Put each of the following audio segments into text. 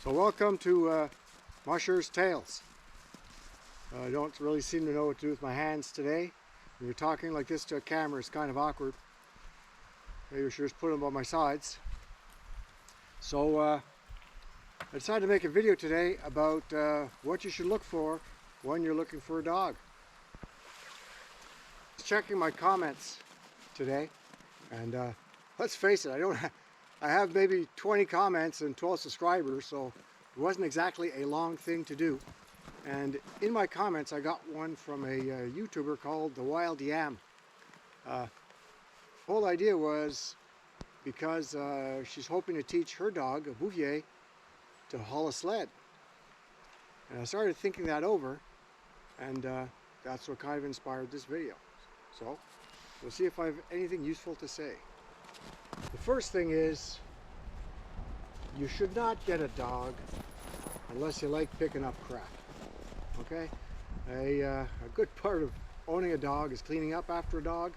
So welcome to Musher's Tales. I don't really seem to know what to do with my hands today. When you're talking like this to a camera, it's kind of awkward. Maybe I should just put them on my sides. So I decided to make a video today about what you should look for when you're looking for a dog. Checking my comments today, and let's face it, I have maybe 20 comments and 12 subscribers, so it wasn't exactly a long thing to do. And in my comments, I got one from a YouTuber called The Wild Yam. Whole idea was because she's hoping to teach her dog, a Bouvier, to haul a sled. And I started thinking that over, and that's what kind of inspired this video. So we'll see if I have anything useful to say. The first thing is, you should not get a dog unless you like picking up crap. Okay? A good part of owning a dog is cleaning up after a dog.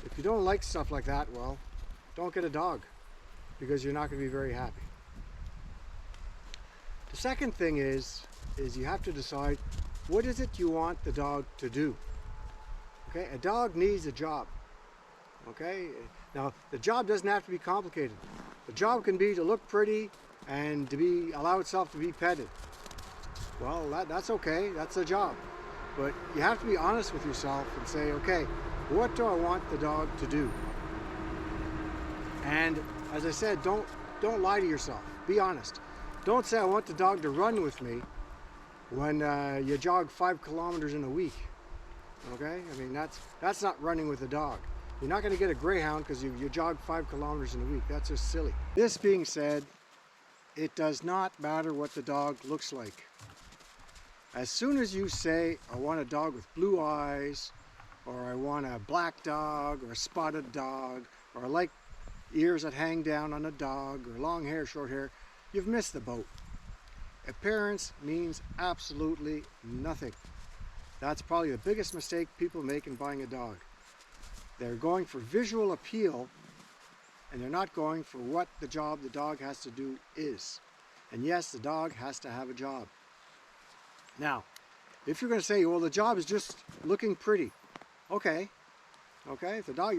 If you don't like stuff like that, well, don't get a dog, because you're not going to be very happy. The second thing is you have to decide, what is it you want the dog to do? Okay, a dog needs a job. Okay, now the job doesn't have to be complicated. The job can be to look pretty and to allow itself to be petted. Well, that's okay, that's a job. But you have to be honest with yourself and say, okay, what do I want the dog to do? And as I said, don't lie to yourself. Be honest. Don't say I want the dog to run with me when you jog 5 kilometers in a week. Okay, I mean that's not running with a dog. You're not going to get a greyhound because you jog 5 kilometers in a week. That's just silly. This being said, it does not matter what the dog looks like. As soon as you say, I want a dog with blue eyes, or I want a black dog, or a spotted dog, or I like ears that hang down on a dog, or long hair, short hair, you've missed the boat. Appearance means absolutely nothing. That's probably the biggest mistake people make in buying a dog. They're going for visual appeal, and they're not going for what the job the dog has to do is. And yes, the dog has to have a job. Now, if you're going to say, well, the job is just looking pretty. Okay, if the dog,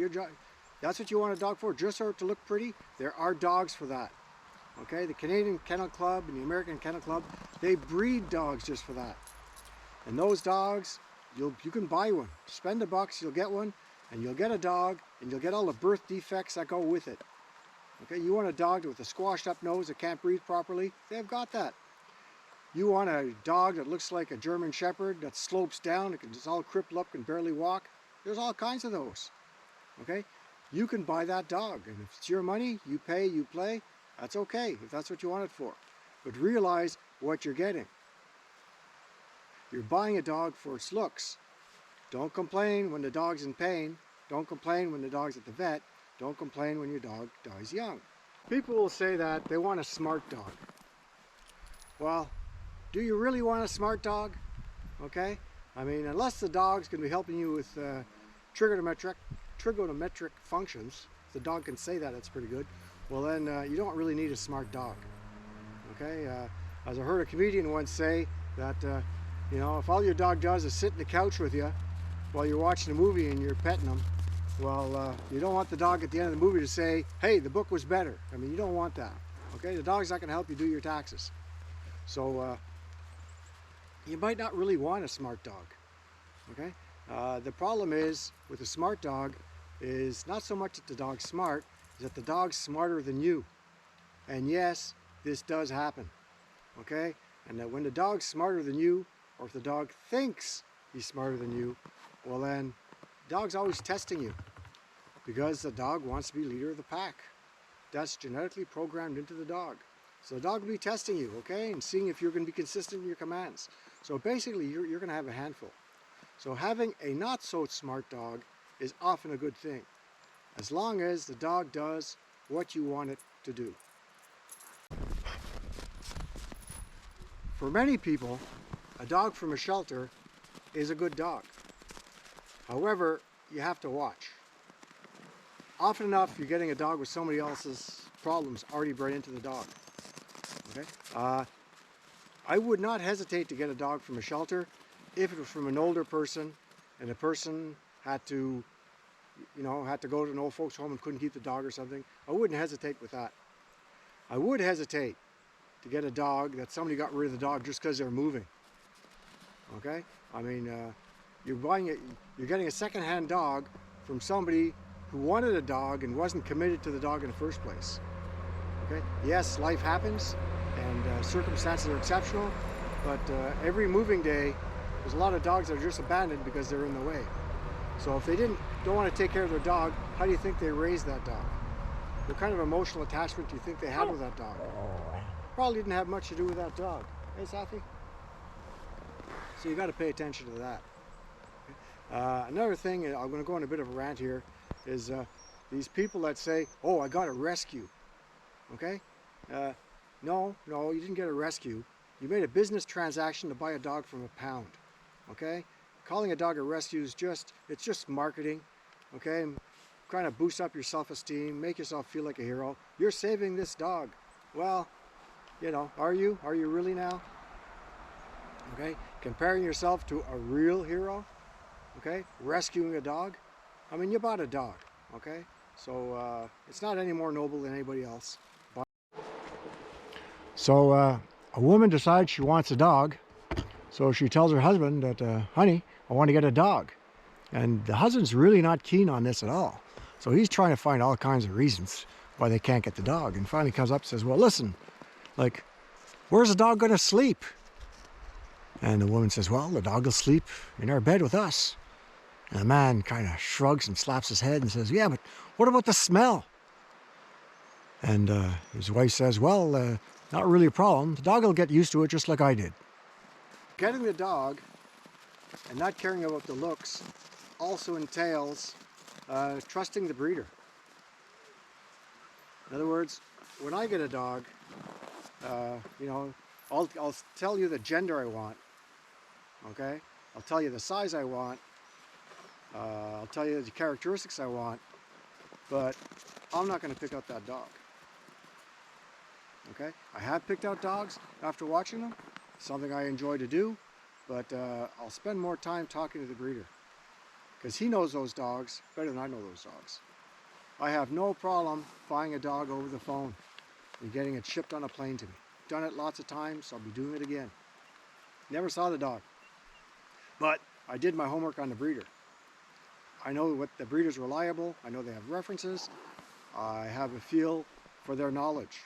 that's what you want a dog for, just to look pretty, there are dogs for that. Okay, the Canadian Kennel Club and the American Kennel Club, they breed dogs just for that. And those dogs, you can buy one. Spend $1, you'll get one, and you'll get a dog, and you'll get all the birth defects that go with it. Okay, you want a dog with a squashed up nose that can't breathe properly, they've got that. You want a dog that looks like a German Shepherd that slopes down, it's all crippled up, can barely walk, there's all kinds of those. Okay, you can buy that dog, and if it's your money, you pay, you play, that's okay, if that's what you want it for. But realize what you're getting. You're buying a dog for its looks. Don't complain when the dog's in pain. Don't complain when the dog's at the vet. Don't complain when your dog dies young. People will say that they want a smart dog. Well, do you really want a smart dog? Okay? I mean, unless the dog's going to be helping you with trigonometric functions, if the dog can say that, it's pretty good, well then you don't really need a smart dog. Okay? As I heard a comedian once say that you know, if all your dog does is sit on the couch with you while you're watching a movie and you're petting him, well, you don't want the dog at the end of the movie to say, hey, the book was better. I mean, you don't want that. Okay, the dog's not going to help you do your taxes. So you might not really want a smart dog. Okay, the problem is with a smart dog is not so much that the dog's smart, is that the dog's smarter than you. And yes, this does happen. Okay, and that when the dog's smarter than you, or if the dog thinks he's smarter than you, well then, the dog's always testing you, because the dog wants to be leader of the pack. That's genetically programmed into the dog. So the dog will be testing you, okay, and seeing if you're going to be consistent in your commands. So basically, you're going to have a handful. So having a not so smart dog is often a good thing, as long as the dog does what you want it to do. For many people, a dog from a shelter is a good dog. However, you have to watch. Often enough, you're getting a dog with somebody else's problems already bred into the dog. Okay. I would not hesitate to get a dog from a shelter if it was from an older person and the person had to, had to go to an old folks home and couldn't keep the dog or something. I wouldn't hesitate with that. I would hesitate to get a dog that somebody got rid of the dog just because they're moving. Okay? I mean, you're getting a second-hand dog from somebody who wanted a dog and wasn't committed to the dog in the first place. Okay? Yes, life happens and circumstances are exceptional, but every moving day there's a lot of dogs that are just abandoned because they're in the way. So if they don't want to take care of their dog, how do you think they raised that dog? What kind of emotional attachment do you think they had with that dog? Probably didn't have much to do with that dog. Hey, Safi? So you got to pay attention to that. Another thing, and I'm going to go on a bit of a rant here, is these people that say, oh, I got a rescue. Okay? No, you didn't get a rescue. You made a business transaction to buy a dog from a pound. Okay? Calling a dog a rescue is just marketing. Okay? Kind of boost up your self-esteem, make yourself feel like a hero. You're saving this dog. Well, are you? Are you really now? Okay? Comparing yourself to a real hero. Okay? Rescuing a dog. I mean, you bought a dog. Okay? So it's not any more noble than anybody else. So a woman decides she wants a dog. So she tells her husband that, honey, I want to get a dog. And the husband's really not keen on this at all. So he's trying to find all kinds of reasons why they can't get the dog. And finally comes up and says, well, listen, like, where's the dog going to sleep? And the woman says, well, the dog will sleep in our bed with us. And the man kind of shrugs and slaps his head and says, yeah, but what about the smell? And his wife says, well, not really a problem. The dog will get used to it just like I did. Getting the dog and not caring about the looks also entails trusting the breeder. In other words, when I get a dog, I'll tell you the gender I want. Okay? I'll tell you the size I want. I'll tell you the characteristics I want. But I'm not going to pick out that dog. Okay? I have picked out dogs after watching them. Something I enjoy to do. But I'll spend more time talking to the breeder. Because he knows those dogs better than I know those dogs. I have no problem buying a dog over the phone and getting it shipped on a plane to me. Done it lots of times, I'll be doing it again. Never saw the dog. But I did my homework on the breeder. I know what the breeder's reliable, I know they have references, I have a feel for their knowledge.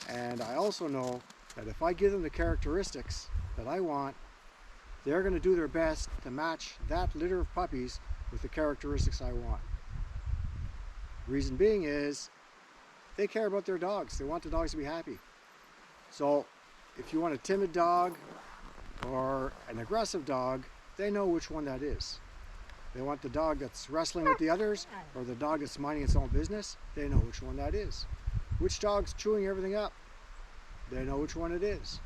And I also know that if I give them the characteristics that I want, they're going to do their best to match that litter of puppies with the characteristics I want. Reason being is, they care about their dogs. They want the dogs to be happy. So, if you want a timid dog or an aggressive dog, they know which one that is. They want the dog that's wrestling with the others or the dog that's minding its own business, they know which one that is. Which dog's chewing everything up, they know which one it is.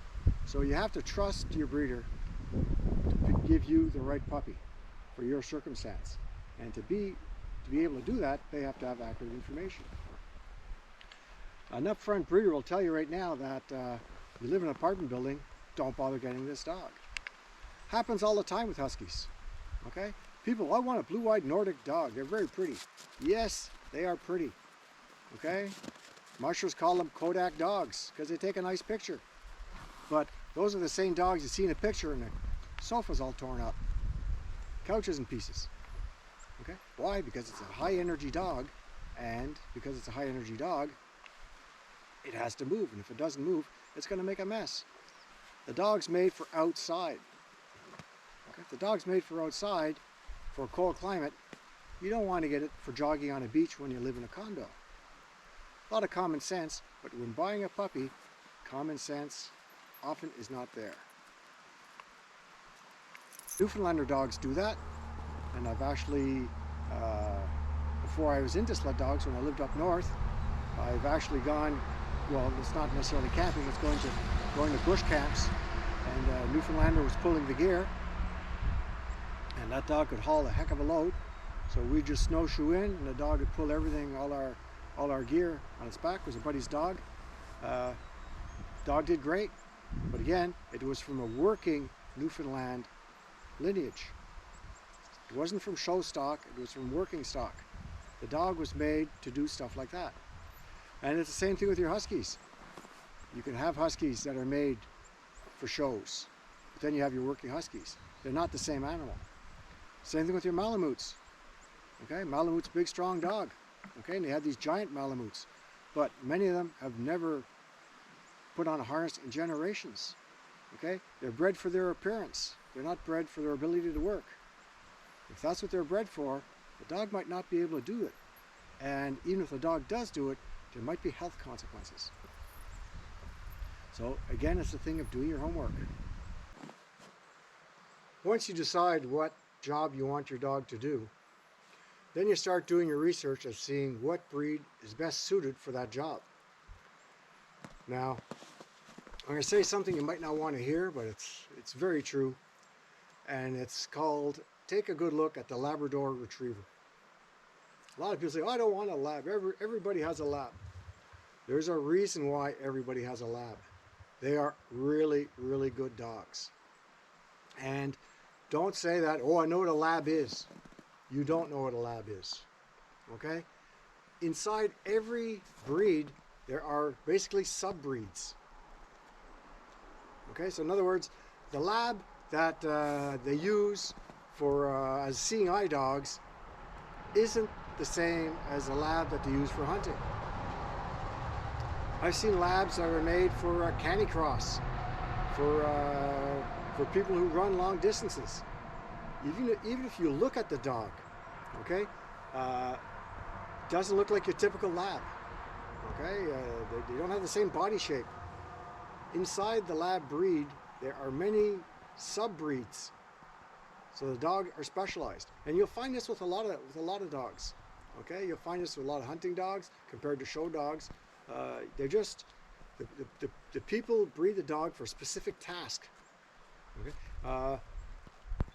So you have to trust your breeder to give you the right puppy for your circumstance. And to be able to do that, they have to have accurate information. An upfront breeder will tell you right now that you live in an apartment building, don't bother getting this dog. Happens all the time with Huskies. Okay? People, I want a blue-eyed Nordic dog. They're very pretty. Yes, they are pretty. Okay? Mushers call them Kodak dogs because they take a nice picture. But those are the same dogs you see in a picture and the sofa's all torn up. Couches in pieces. Okay? Why? Because it's a high-energy dog, and because it's a high-energy dog, it has to move, and if it doesn't move, it's going to make a mess. The dog's made for outside. Okay? If the dog's made for outside, for a cold climate, you don't want to get it for jogging on a beach when you live in a condo. A lot of common sense, but when buying a puppy, common sense often is not there. Newfoundlander dogs do that, and I've actually, before I was into sled dogs, when I lived up north, I've actually gone, well, it's not necessarily camping, it's going to bush camps, and Newfoundlander was pulling the gear, and that dog could haul a heck of a load, so we just snowshoe in, and the dog would pull everything, all our gear on its back. It was a buddy's dog. Dog did great, but again, it was from a working Newfoundland lineage. It wasn't from show stock, it was from working stock. The dog was made to do stuff like that. And it's the same thing with your Huskies. You can have Huskies that are made for shows, but then you have your working Huskies. They're not the same animal. Same thing with your Malamutes. Okay, Malamut's a big, strong dog. Okay, and they have these giant Malamutes, but many of them have never put on a harness in generations. Okay, they're bred for their appearance. They're not bred for their ability to work. If that's what they're bred for, the dog might not be able to do it. And even if the dog does do it, there might be health consequences. So again, it's the thing of doing your homework. Once you decide what job you want your dog to do, then you start doing your research of seeing what breed is best suited for that job. Now, I'm going to say something you might not want to hear, but it's very true. And it's called, take a good look at the Labrador Retriever. A lot of people say, oh, I don't want a lab. Everybody has a lab. There's a reason why everybody has a lab. They are really, really good dogs. And don't say that, oh, I know what a lab is. You don't know what a lab is. Okay? Inside every breed, there are basically sub-breeds. Okay, so in other words, the lab that they use for as seeing eye dogs isn't the same as the lab that they use for hunting. I've seen labs that are made for canicross, for people who run long distances. Even if you look at the dog, okay, doesn't look like your typical lab. Okay, they don't have the same body shape. Inside the lab breed, there are many sub-breeds. So the dogs are specialized, and you'll find this with a lot of dogs. Okay, you'll find this with a lot of hunting dogs compared to show dogs. They're just the people breed the dog for a specific task. Okay,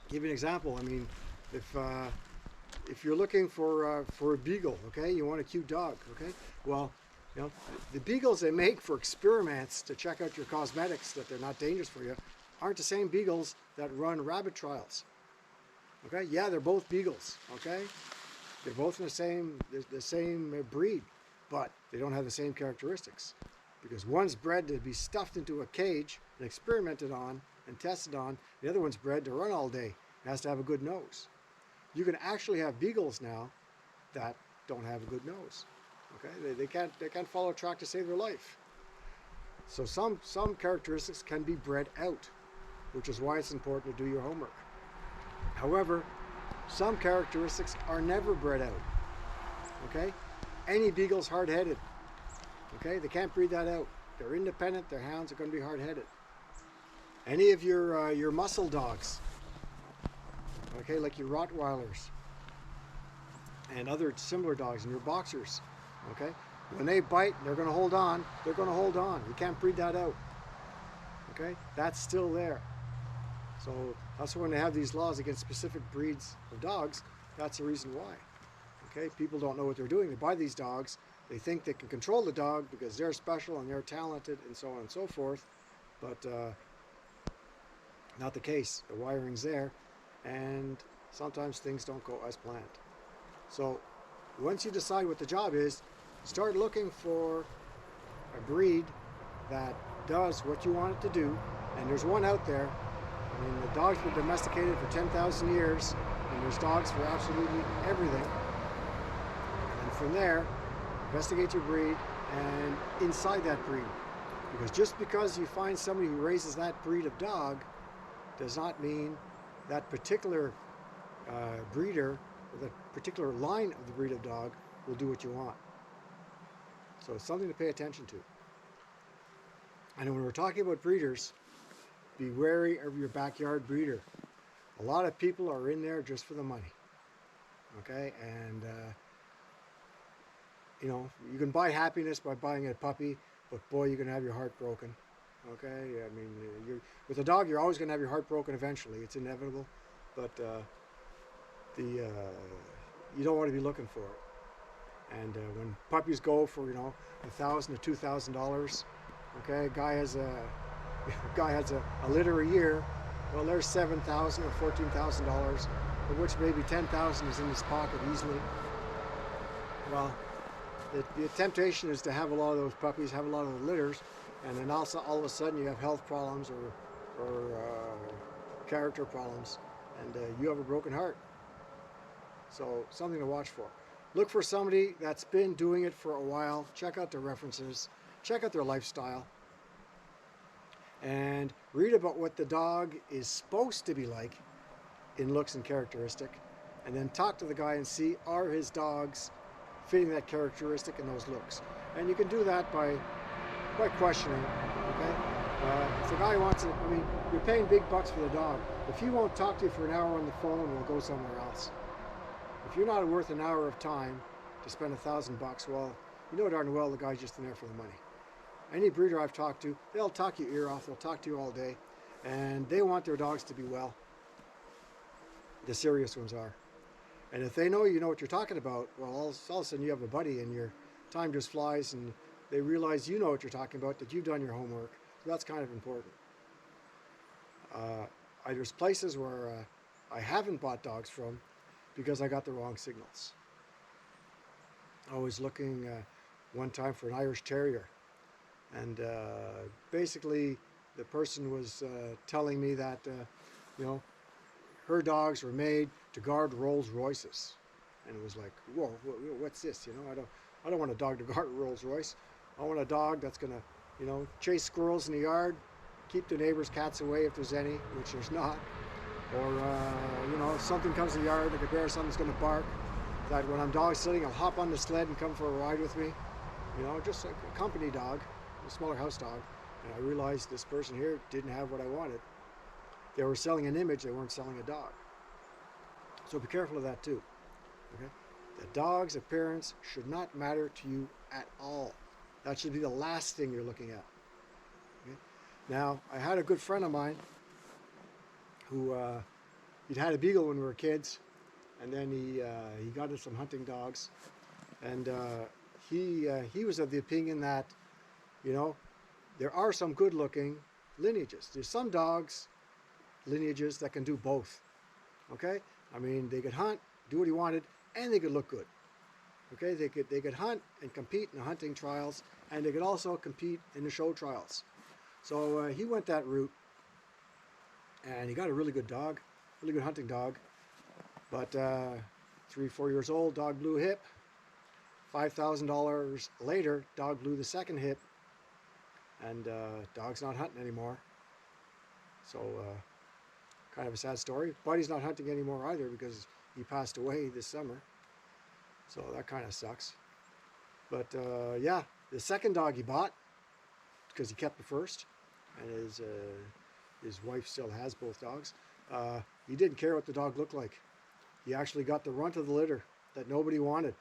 give you an example. I mean, if you're looking for a beagle, okay, you want a cute dog. Okay, well, you know, the beagles they make for experiments to check out your cosmetics that they're not dangerous for you aren't the same beagles that run rabbit trials. Okay, yeah, they're both beagles. Okay, they're both in the same breed, but they don't have the same characteristics because one's bred to be stuffed into a cage and experimented on and tested on. The other one's bred to run all day. It has to have a good nose. You can actually have beagles now that don't have a good nose. Okay, they can't follow a track to save their life. So some characteristics can be bred out, which is why it's important to do your homework. However, some characteristics are never bred out. Okay, any beagle's hard-headed. Okay, they can't breed that out. They're independent. Their hounds are going to be hard-headed. Any of your muscle dogs, okay, like your Rottweilers and other similar dogs, and your boxers, okay, when they bite, they're going to hold on. They're going to hold on. You can't breed that out. Okay, that's still there. So that's when they have these laws against specific breeds of dogs. That's the reason why. Okay, people don't know what they're doing. They buy these dogs. They think they can control the dog because they're special and they're talented and so on and so forth. But not the case. The wiring's there, and sometimes things don't go as planned. So once you decide what the job is, start looking for a breed that does what you want it to do. And there's one out there. I mean, the dog's been domesticated for 10,000 years, and there's dogs for absolutely everything. And from there, investigate your breed and inside that breed. Because just because you find somebody who raises that breed of dog does not mean that particular breeder or that particular line of the breed of dog will do what you want. So it's something to pay attention to. And when we're talking about breeders, be wary of your backyard breeder. A lot of people are in there just for the money. Okay, and you know, you can buy happiness by buying a puppy, but boy, you're gonna have your heart broken. Okay, I mean, with a dog, you're always gonna have your heart broken eventually. It's inevitable, but you don't want to be looking for it. And when puppies go for $1,000 to $2,000, Okay, guy has a litter a year. Well, there's $7,000 or $14,000, of which maybe $10,000 is in his pocket easily. Well, the temptation is to have a lot of those puppies, have a lot of the litters, and then also all of a sudden you have health problems or character problems, and you have a broken heart. So something to watch for. Look for somebody that's been doing it for a while. Check out their references. Check out their lifestyle. And read about what the dog is supposed to be like in looks and characteristic. And then talk to the guy and see, are his dogs fitting that characteristic and those looks. And you can do that by questioning, okay? If the guy wants it, I mean, you're paying big bucks for the dog. If he won't talk to you for an hour on the phone, we'll go somewhere else. If you're not worth an hour of time to spend $1,000, well, you know darn well the guy's just in there for the money. Any breeder I've talked to, they'll talk your ear off, they'll talk to you all day, and they want their dogs to be well. The serious ones are. And if they know you know what you're talking about, well, all of a sudden you have a buddy and your time just flies and they realize you know what you're talking about, that you've done your homework. So that's kind of important. There's places where I haven't bought dogs from because I got the wrong signals. I was looking one time for an Irish Terrier, and basically the person was telling me that you know, her dogs were made to guard Rolls Royces, and it was like, whoa, what's this? You know, I don't want a dog to guard a Rolls Royce. I want a dog that's gonna, you know, chase squirrels in the yard, keep the neighbors' cats away if there's any, which there's not, or you know, if something comes in the yard, like a bear, something's gonna bark, that when I'm dog sitting, I'll hop on the sled and come for a ride with me. You know, just like a company dog, a smaller house dog. And I realized this person here didn't have what I wanted. They were selling an image, they weren't selling a dog. So be careful of that too. Okay? The dog's appearance should not matter to you at all. That should be the last thing you're looking at. Okay? Now, I had a good friend of mine who he'd had a beagle when we were kids, and then he got into some hunting dogs, and he was of the opinion that, you know, there are some good-looking lineages. There's some dogs lineages that can do both. Okay, I mean, they could hunt, do what he wanted, and they could look good. Okay, they could hunt and compete in the hunting trials, and they could also compete in the show trials. So he went that route, and he got a really good dog, really good hunting dog. But 3-4 years old, dog blew a hip. $5,000 later, dog blew the second hip, and dog's not hunting anymore. So kind of a sad story. Buddy's not hunting anymore either because he passed away this summer. So that kind of sucks. But yeah, the second dog he bought, because he kept the first, and his wife still has both dogs, he didn't care what the dog looked like. He actually got the runt of the litter that nobody wanted.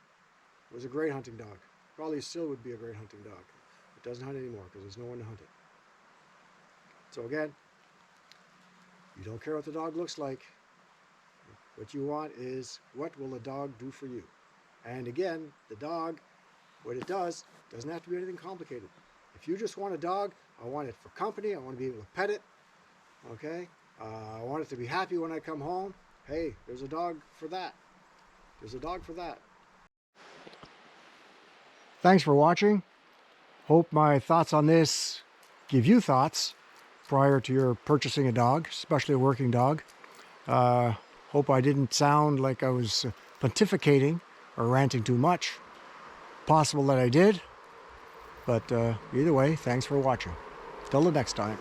It was a great hunting dog. Probably still would be a great hunting dog. It doesn't hunt anymore because there's no one to hunt it. So again, you don't care what the dog looks like. What you want is, what will the dog do for you? And again, the dog, what it does, doesn't have to be anything complicated. If you just want a dog, I want it for company. I want to be able to pet it. Okay? I want it to be happy when I come home. Hey, there's a dog for that. There's a dog for that. Thanks for watching. Hope my thoughts on this give you thoughts prior to your purchasing a dog, especially a working dog. Hope I didn't sound like I was pontificating or ranting too much. Possible that I did, but either way, thanks for watching. Till the next time.